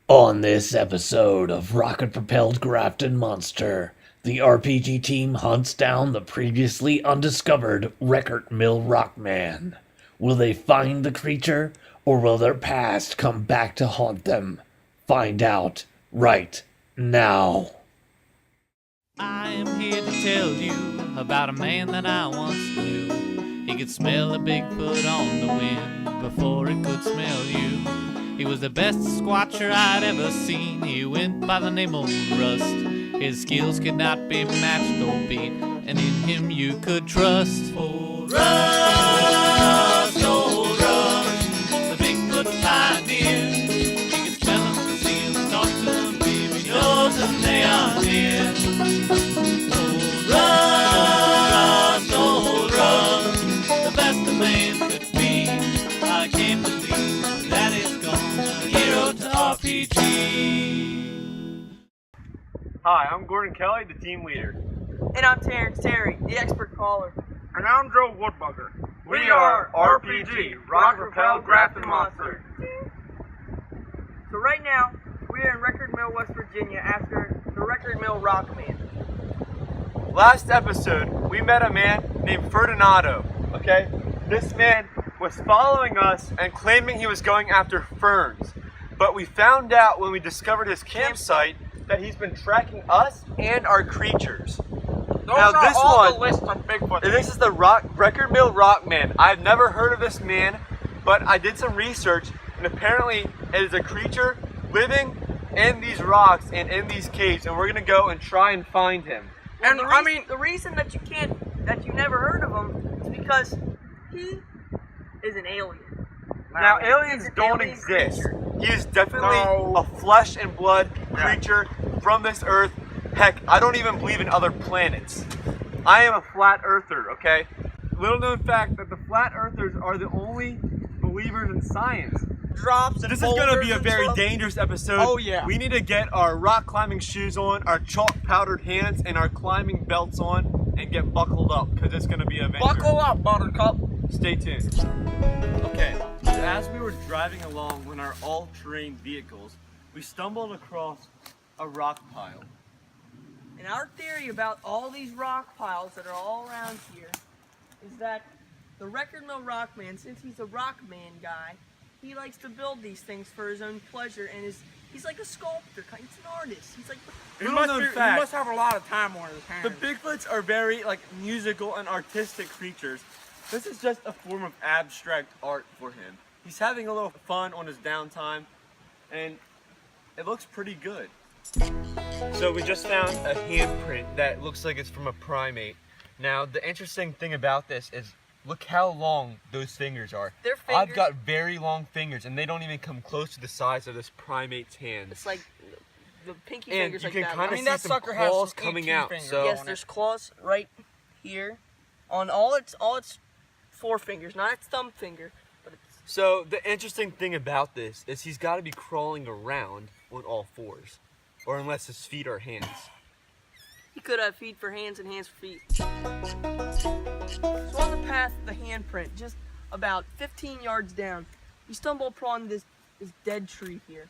On this episode of Rocket-Propelled Grafton Monster, the RPG team hunts down the previously undiscovered Record Mill Rockman. Will they find the creature, or will their past come back to haunt them? Find out right now. I am here to tell you about a man that I once knew. He could smell a Bigfoot on the wind before it could smell you. He was the best squatcher I'd ever seen. He went by the name of Rust. His skills could not be matched or beat, and in him you could trust. Oh, Rust, the Bigfoot pioneer. He could smell them, see them, talk to them, baby, knows them, they are near. Oh, Rust, the best a man could be. I can't believe that it's gone. Hero to RPG. Hi, I'm Gordon Kelly, the team leader. And I'm Terrence Terry, the expert caller. And I'm Joe Woodbugger. We are RPG, Rocket-Propelled Grafton Monster. So right now, we are in Record Mill, West Virginia after the Record Mill Rockman. Last episode, we met a man named Ferdinando, okay? This man was following us and claiming he was going after ferns. But we found out when we discovered his campsite that he's been tracking us and our creatures. Now this one, this is the Record Mill Rockman. I've never heard of this man, but I did some research, and apparently it is a creature living in these rocks and in these caves, and we're gonna go and try and find him. And the reason that you never heard of him is because he is an alien. Now aliens don't exist. He is definitely a flesh and blood creature from this earth. Heck, I don't even believe in other planets. I am a flat earther, okay? Little known fact that the flat earthers are the only believers in science. Drops and This is going to be a very dangerous episode. Oh yeah. We need to get our rock climbing shoes on, our chalk powdered hands, and our climbing belts on, and get buckled up, because it's going to be a venture. Buckle up, Buttercup. Stay tuned. Okay, so as we were driving along in our all-terrain vehicles, we stumbled across a rock pile. And our theory about all these rock piles that are all around here is that the Record Mill Rockman, since he's a Rockman guy, he likes to build these things for his own pleasure, and he's like a sculptor. He's an artist. He's like He must have a lot of time on his hands. The Bigfoots are very musical and artistic creatures. This is just a form of abstract art for him. He's having a little fun on his downtime, and it looks pretty good. So we just found a handprint that looks like it's from a primate. Now the interesting thing about this is look how long those fingers are. Their fingers. I've got very long fingers, and they don't even come close to the size of this primate's hands. It's like the pinky And fingers you like can that. kind of see that some sucker has claws some coming 18 out. fingers. So Yes, there's claws right here on all its four fingers, not its thumb finger, but it's So the interesting thing about this is he's got to be crawling around on all fours, or unless his feet are hands. he could have feet for hands and hands for feet. So on the path of the handprint, just about 15 yards down, you stumble upon this dead tree here,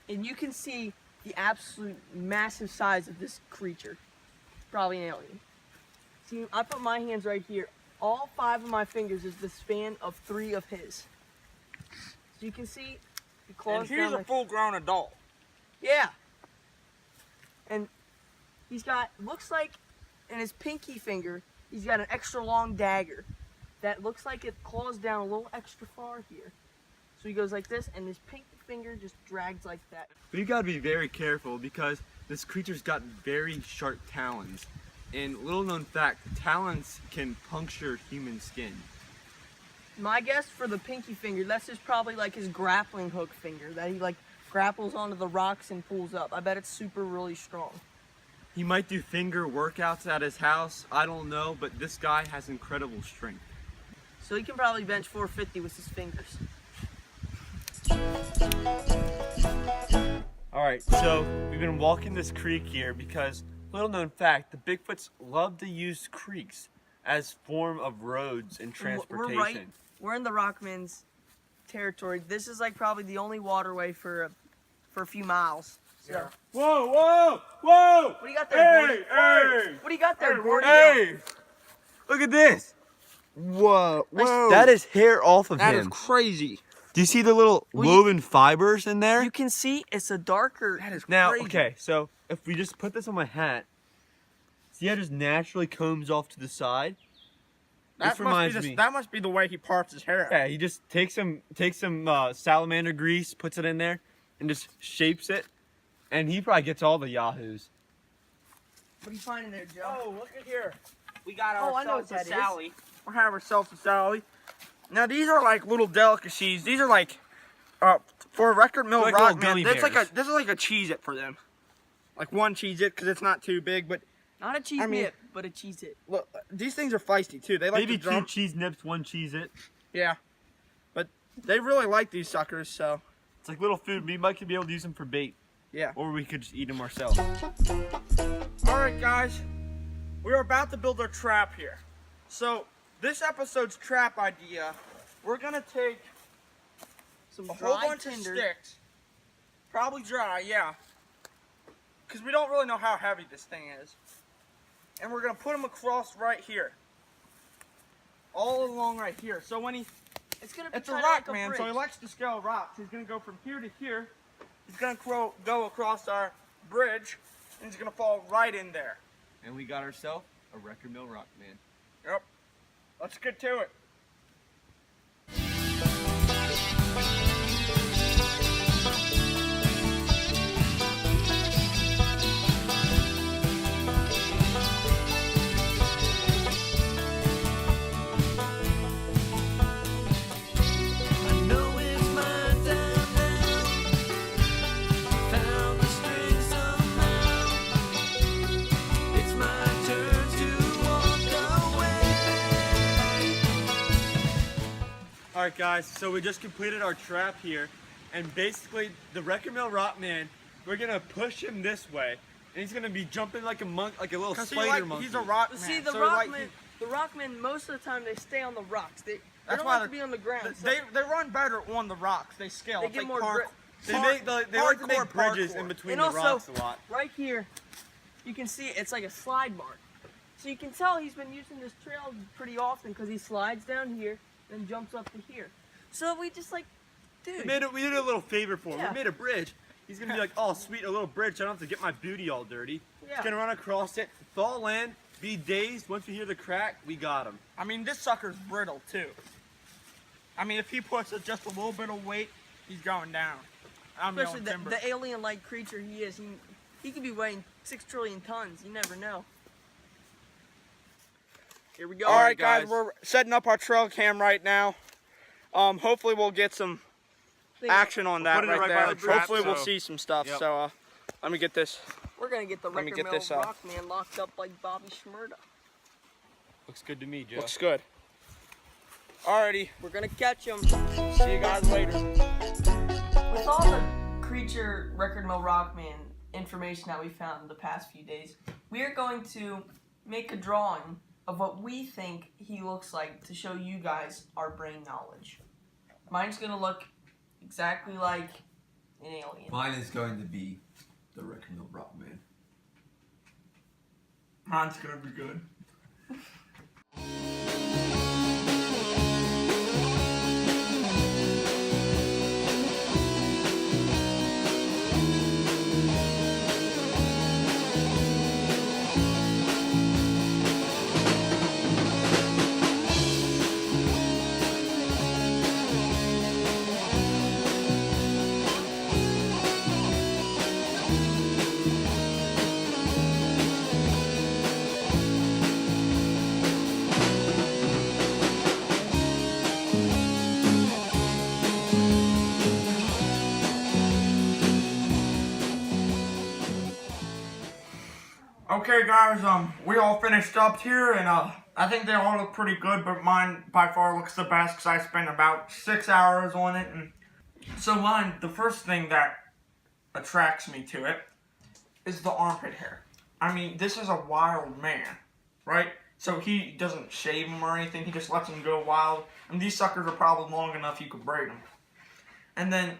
and you can see the absolute massive size of this creature. Probably an alien. See, I put my hands right here. All 5 of my fingers is the span of 3 of his. So you can see the claws And he's down a like, full-grown adult. yeah. And he's got, looks like in his pinky finger, he's got an extra long dagger that looks like it claws down a little extra far here. So he goes like this, and his pinky finger just drags like that. But you gotta be very careful because this creature's got very sharp talons. And little known fact, talons can puncture human skin. My guess for the pinky finger, that's just probably like his grappling hook finger that he grapples onto the rocks and pulls up. I bet it's super really strong. He might do finger workouts at his house, I don't know, but this guy has incredible strength. So he can probably bench 450 with his fingers. Alright, so we've been walking this creek here because, little known fact, the Bigfoots love to use creeks as form of roads and transportation. We're right we're in the Rockman's territory. This is like probably the only waterway for a few miles. So. Yeah. Whoa, whoa, whoa! What do you got there, Gordy? Hey! What do you got there, Gordy? Hey! Look at this. Whoa, whoa! That is hair off of That him. is crazy. Do you see the little woven fibers in there? You can see it's a darker. That is Now, crazy. okay, so if we just put this on my hat, see how it just naturally combs off to the side? This reminds me. That must be the way he parts his hair. Yeah, he just takes some salamander grease, puts it in there, and just shapes it. And he probably gets all the yahoos. What are you finding there, Joe? Oh, look at here. We got Oh, I know ourselves what a that is. Sally. We have ourselves a Sally. Now these are like little delicacies. These are like, for a record mill Like rock little man. gummy This bears. is like a Cheez-It for them. Like one Cheez-It because it's not too big. But Not a cheese I mean- nip, but a cheese it. look, these things are feisty too. They like Maybe to 2 jump. cheese nips, 1 cheese it. Yeah, but they really like these suckers. So It's like little food. We might be able to use them for bait. yeah. Or we could just eat them ourselves. All right, guys, we are about to build our trap here. So this episode's trap idea, we're gonna take Some a whole dry bunch of tinder. sticks, probably dry, yeah, because we don't really know how heavy this thing is, and we're gonna put them across right here, all along right here. So when It's gonna be it's a kinda rock like man, bridge. so he likes to scale rocks. He's gonna go from here to here. He's gonna go across our bridge, and he's gonna fall right in there. And we got ourselves a record mill rock man. Yep. Let's get to it. I know it's my time now. Found the string somehow. It's my turn to walk away. All right, guys. So we just completed our trap here, and basically the record mill rock man, we're gonna push him this way, and he's gonna be jumping like a monk, like a little Cause spider monkey. he's a rock But man. see, the so Rockmen, the Rockmen, most of the time they stay on the rocks. They That's don't why like to be on the ground. so they run better on the rocks. They scale. They It's get like more park- grip. They like to hardcore make bridges parkour. in between And the also- rocks a lot. right here, you can see it's like a slide mark. So you can tell he's been using this trail pretty often because he slides down here and jumps up to here. So we just like, dude. We did a little favor for him. Yeah. We made a bridge. He's gonna be like, oh sweet, a little bridge. So I don't have to get my booty all dirty. Yeah. He's gonna run across it, fall in, be dazed. Once we hear the crack, we got him. I mean, this sucker's brittle too. I mean, if he puts just a little bit of weight, he's going down. I'm Especially yelling timber. the alien-like creature he is. He could be weighing 6 trillion tons. You never know. Here we go. All right, guys. guys, we're setting up our trail cam right now. Hopefully we'll get some action on that put it right right by there. the trap, Hopefully we'll so- see some stuff. Yep. So let me get this. We're gonna get the Let me record get mill this up. rock man locked up like Bobby Shmurda. Looks good to me, Joe. Looks good. Alrighty, We're gonna catch him. see you guys later. With all the creature record mill rockman information that we found in the past few days, we are going to make a drawing of what we think he looks like to show you guys our brain knowledge. Mine's gonna look exactly like an alien. Mine is going to be the Record Mill Rock Man. Mine's gonna be good. Okay, guys, we all finished up here, and I think they all look pretty good, but mine by far looks the best because I spent about 6 hours on it. And so mine, the first thing that attracts me to it is the armpit hair. I mean, this is a wild man, right? So he doesn't shave them or anything. He just lets them go wild. And these suckers are probably long enough you could break them. And then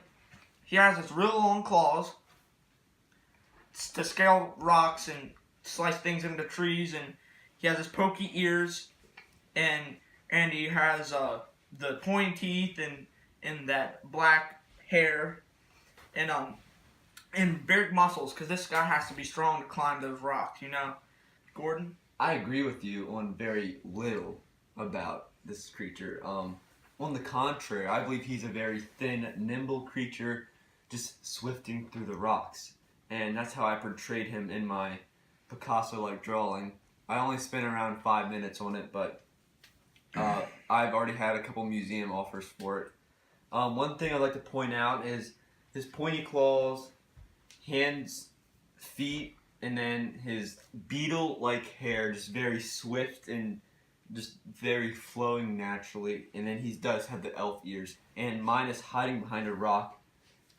he has his real long claws to scale rocks and slice things into trees. And he has his pokey ears. And he has the pointy teeth and that black hair. And big muscles, because this guy has to be strong to climb those rocks, you know? Gordon? I agree with you on very little about this creature. On the contrary, I believe he's a very thin, nimble creature, just swifting through the rocks. And that's how I portrayed him in my Picasso-like drawing. I only spent around 5 minutes on it, but I've already had a couple museum offers for it. One thing I'd like to point out is his pointy claws, hands, feet, and then his beetle-like hair, just very swift and just very flowing naturally. And then he does have the elf ears. And mine is hiding behind a rock,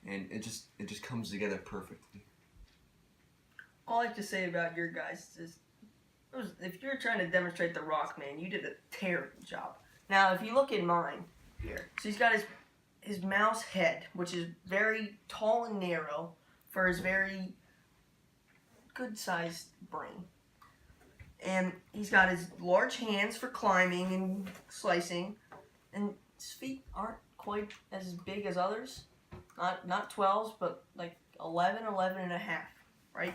and it just comes together perfectly. All I have to say about your guys is, if you're trying to demonstrate the rock man, you did a terrible job. Now, if you look at mine here, so he's got his mouse head, which is very tall and narrow for his very good-sized brain. And he's got his large hands for climbing and slicing, and his feet aren't quite as big as others. Not 12s, but like 11 and a half, right?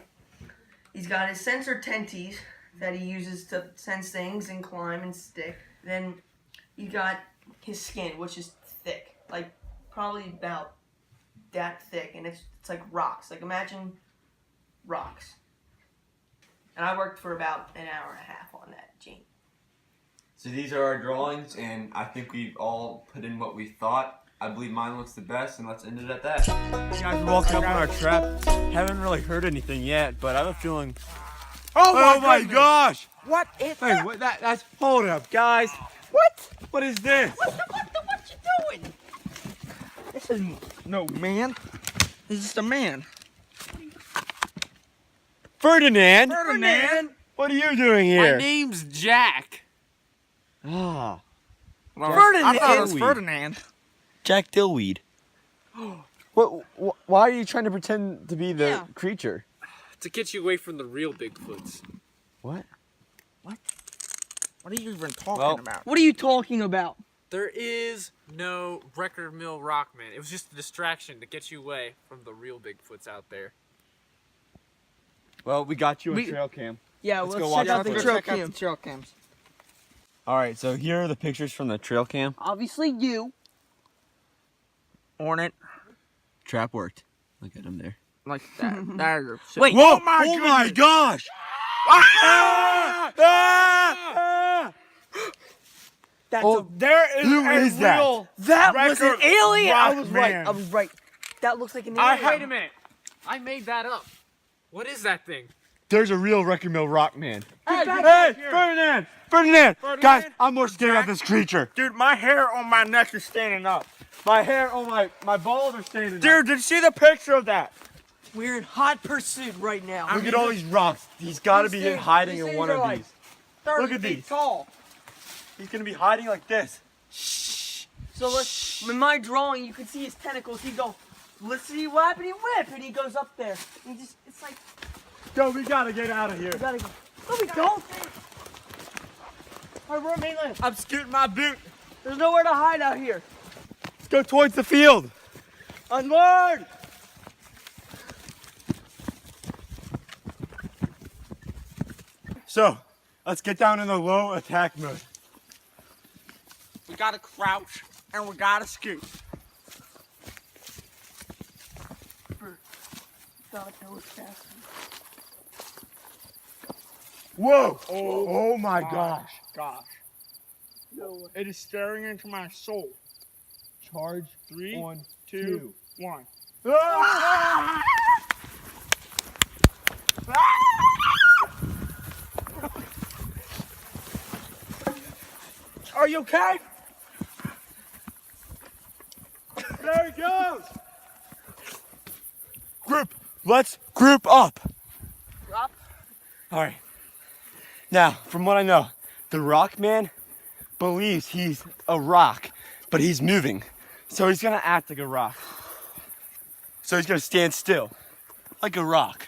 He's got his sensor tenties that he uses to sense things and climb and stick. Then you got his skin, which is thick, like probably about that thick, and it's like rocks. Like imagine rocks. And I worked for about an hour and a half on that, Gene. So these are our drawings, and I think we've all put in what we thought. I believe mine looks the best, and let's end it at that. You guys are walking up on our trap. Haven't really heard anything yet, but I have a feeling. Oh my gosh! What is Hey, what, that's hold up, guys. What? What is this? What you doing? This is no man. This is just a man. Ferdinand. Ferdinand. What are you doing here? My name's Jack. Ah, Ferdinand. I thought it was Dillweed. Ferdinand. Jack Dillweed. Why are you trying to pretend to be the creature? To get you away from the real Bigfoots. What? What are you even talking about? What are you talking about? There is no Record Mill Rockman. It was just a distraction to get you away from the real Bigfoots out there. Well, we got you on trail cam. Yeah, Let's let's go watch check out the the footage. trail cams. All right, so here are the pictures from the trail cam. Obviously you. On it Trap worked. Look at him there. like that. There. Wait. Whoa! my my gosh! That's There is Who is that? that was an Record alien. I rock was right. man. I was right. That looks like an alien. Wait a minute. I made that up. What is that thing? There's a real Record Mill rock man. Hey, Ferdinand! Ferdinand! Guys, I'm more scared of this creature. Dude, my hair on my neck is standing up. My hair on my balls are standing up. Dude, did you see the picture of that? We're in hot pursuit right now. Look at all these rocks. He's got to be hiding in one of these. 30 Look at feet these. tall. He's going to be hiding like this. So in my drawing, you can see his tentacles. He go, lippity whappity whip, and he goes up there. And it's like, Yo, we got to get out of here. we gotta go. No, we don't. Alright, we're on mainland. I'm scooting my boot. There's nowhere to hide out here. Let's go towards the field. Onward! So, let's get down in the low attack mode. We gotta crouch and we gotta scoot. God, that was fast. Whoa! Oh my gosh. Gosh. No. It is staring into my soul. Charge 3, on 2, 1. Ah! Are you okay? There he goes! Let's group up. Up? All right. Now, from what I know, the rock man believes he's a rock, but he's moving. So he's gonna act like a rock. So he's gonna stand still, like a rock.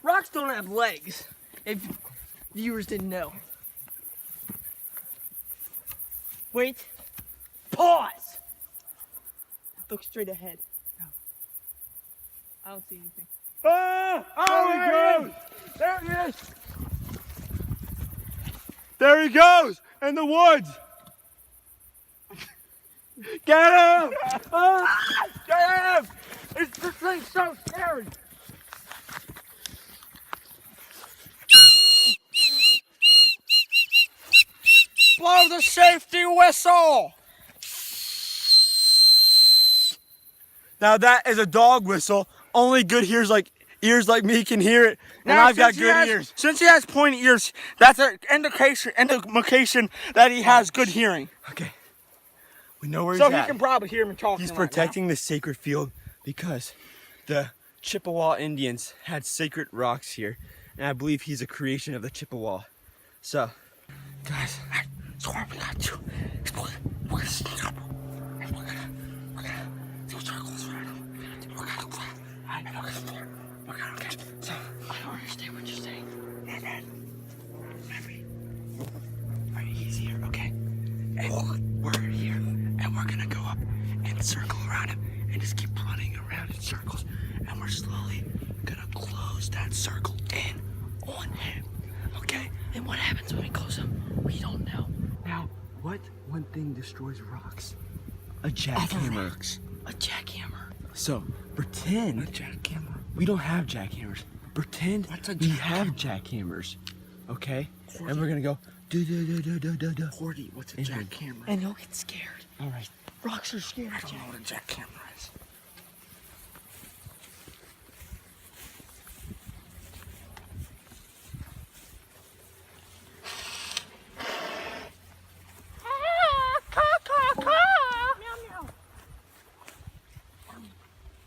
Rocks don't have legs, if viewers didn't know. Wait. Pause! Look straight ahead. No. I don't see anything. Ah! Oh, there he goes! There he is! There he goes! In the woods! Get him! Ah! Get him! This thing's so scary! Blow the safety whistle! Now that is a dog whistle. Only good ears like me can hear it, and Now, I've got since good ears. Since he has pointy ears, that's an indication that he has good hearing. Okay, we know where he's So at. he can probably hear me talking. He's right protecting the sacred field because the Chippewa Indians had sacred rocks here, and I believe he's a creation of the Chippewa. So, guys, that's what we got to. We're gonna sneak up, and we're gonna do circles around him. We're gonna okay. So, I don't understand what you're saying. Alright, he's here, okay? And we're here, and we're gonna go up and circle around him and just keep running around in circles, and we're slowly gonna close that circle in on him, okay? And what happens when we close them? We don't know. Now, what one thing destroys rocks? A jackhammer. A jackhammer. So, pretend we don't have jackhammers. Pretend we have jackhammers, okay? And we're gonna go do. Cordy, what's a jackhammer? And he'll get scared. All right. Rocks are scared. I don't know what a jackhammer is.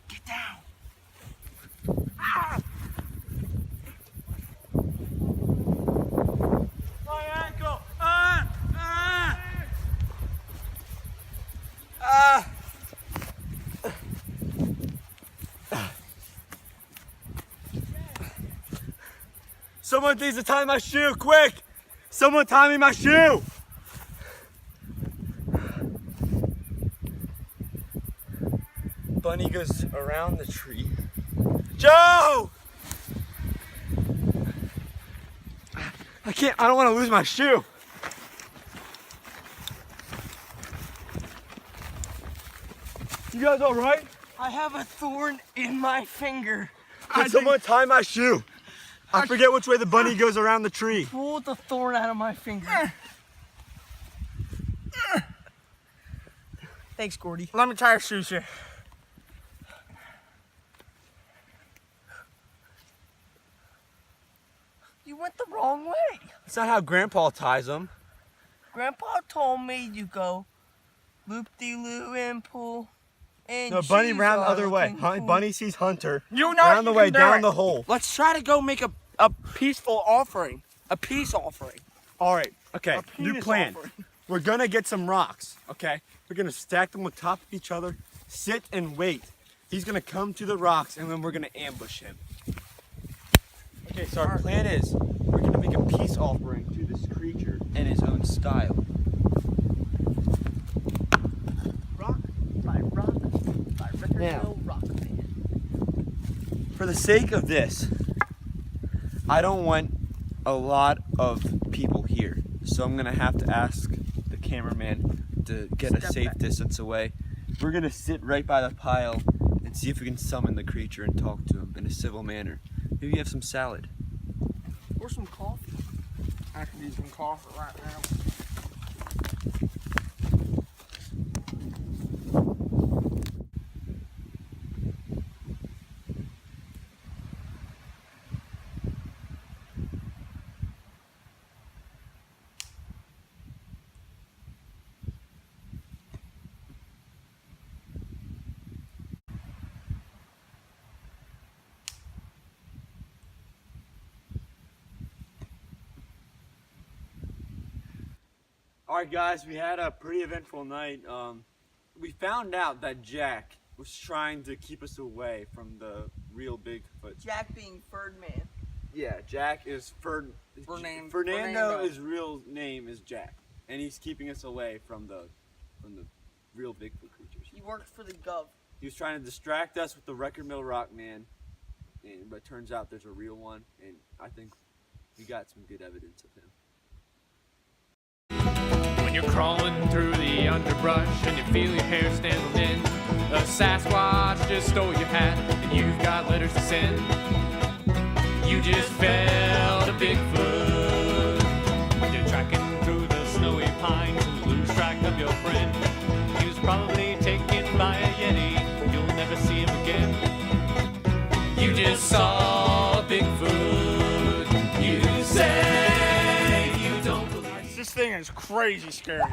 Get down. My ankle. Someone needs to tie my shoe, quick! Someone tie me my shoe! Bunny goes around the tree. Joe! I don't want to lose my shoe. You guys all right? I have a thorn in my finger. Can someone tie my shoe? I forget which way the bunny goes around the tree. Pull the thorn out of my finger. Thanks, Gordy. Let me tie your shoes here. You went the wrong way. That's not how Grandpa ties them. Grandpa told me you go loop-de-loo and pull. And No, bunny she's round the other way. looking cool. Bunny sees Hunter. You know round the you way, can do down it. the hole. Let's try to go make a peaceful offering. A peace offering. All right, okay, A new penis plan. offering. We're gonna get some rocks, okay? We're gonna stack them on top of each other, sit and wait. He's gonna come to the rocks and then we're gonna ambush him. Okay, so our plan is we're gonna make a peace offering to this creature in his own style. Rock by Record Now. Mill Rock Man. For the sake of this, I don't want a lot of people here. So I'm gonna have to ask the cameraman to get a Step safe back. distance away. We're gonna sit right by the pile and see if we can summon the creature and talk to him in a civil manner. Maybe have some salad. Or some coffee. I can use some coffee right now. All right, guys, we had a pretty eventful night. We found out that Jack was trying to keep us away from the real Bigfoot. Jack being Ferdman. Yeah, Jack is Fernando. His real name is Jack, and he's keeping us away from the real Bigfoot creatures. He works for the Gov. He was trying to distract us with the Record Mill Rock Man, but it turns out there's a real one, and I think we got some good evidence of him. When you're crawling through the underbrush and you feel your hair stand on end, a Sasquatch just stole your hat and you've got letters to send. You just felt a Bigfoot. You're tracking through the snowy pines and lose track of your friend. He was probably taken by a Yeti. You'll never see him again. You just saw a Bigfoot. You say you don't believe. This thing is crazy scary.